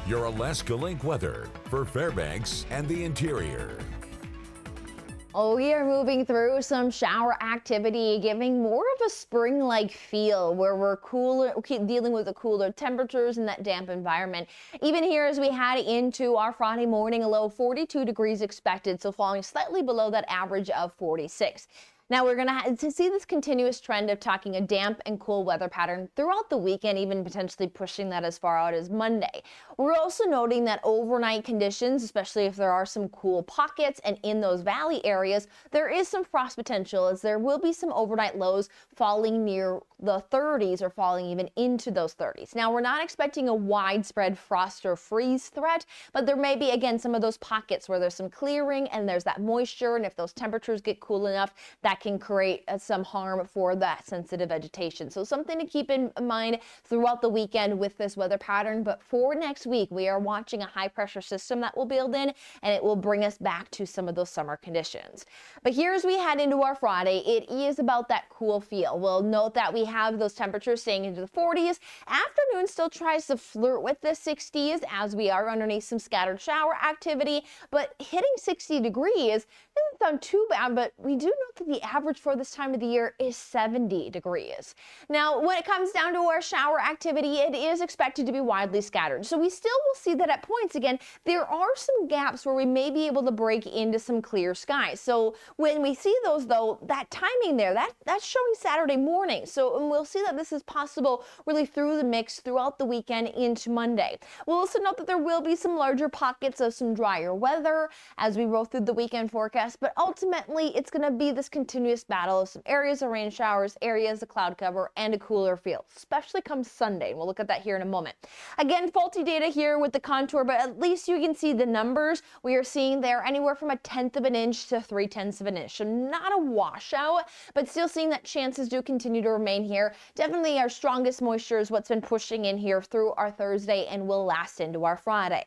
your Alaska Link weather for Fairbanks and the interior. Oh, we are moving through some shower activity, giving more of a spring-like feel where we're dealing with the cooler temperatures and that damp environment. Even here as we head into our Friday morning, a low 42 degrees expected, so falling slightly below that average of 46. Now we're going to see this continuous trend of talking a damp and cool weather pattern throughout the weekend, even potentially pushing that as far out as Monday. We're also noting that overnight conditions, especially if there are some cool pockets and in those valley areas, there is some frost potential as there will be some overnight lows falling near the 30s or falling even into those 30s. Now we're not expecting a widespread frost or freeze threat, but there may be again some of those pockets where there's some clearing and there's that moisture, and if those temperatures get cool enough, that can create some harm for that sensitive vegetation. So something to keep in mind throughout the weekend with this weather pattern. But for next week, we are watching a high pressure system that will build in, and it will bring us back to some of those summer conditions. But here as we head into our Friday, it is about that cool feel. We'll note that we have those temperatures staying into the 40s. Afternoon still tries to flirt with the 60s as we are underneath some scattered shower activity, but hitting 60 degrees doesn't sound too bad, but we do note that the average for this time of the year is 70 degrees. Now, when it comes down to our shower activity, it is expected to be widely scattered. So we still will see that at points, again, there are some gaps where we may be able to break into some clear skies. So when we see those, though, that timing there, that's showing Saturday morning. So we'll see that this is possible really through the mix throughout the weekend into Monday. We'll also note that there will be some larger pockets of some drier weather as we roll through the weekend forecast, but ultimately it's going to be this continuous battle of some areas of rain showers, areas of cloud cover, and a cooler feel, especially come Sunday. And we'll look at that here in a moment. Again, faulty data here with the contour, but at least you can see the numbers. We are seeing there anywhere from 1/10 of an inch to 3/10 of an inch. So not a washout, but still seeing that chances do continue to remain here. Definitely our strongest moisture is what's been pushing in here through our Thursday and will last into our Friday.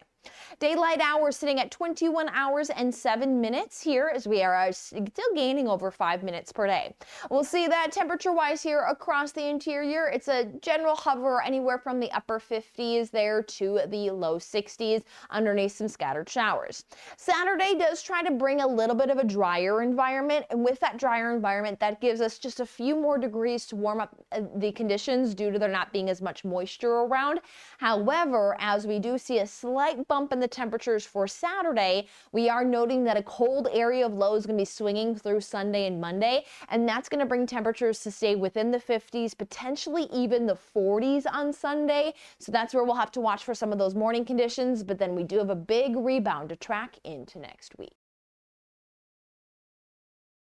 Daylight hours sitting at 21 hours and 7 minutes here as we are still gaining over 5 minutes per day. We'll see that temperature-wise here across the interior, it's a general hover anywhere from the upper 50s there to the low 60s underneath some scattered showers. Saturday does try to bring a little bit of a drier environment, and with that drier environment, that gives us just a few more degrees to warm up the conditions due to there not being as much moisture around. However, as we do see a slight bump in the temperatures for Saturday, we are noting that a cold area of low is going to be swinging through Sunday and Monday, and that's going to bring temperatures to stay within the 50s, potentially even the 40s on Sunday. So that's where we'll have to watch for some of those morning conditions, but then we do have a big rebound to track into next week.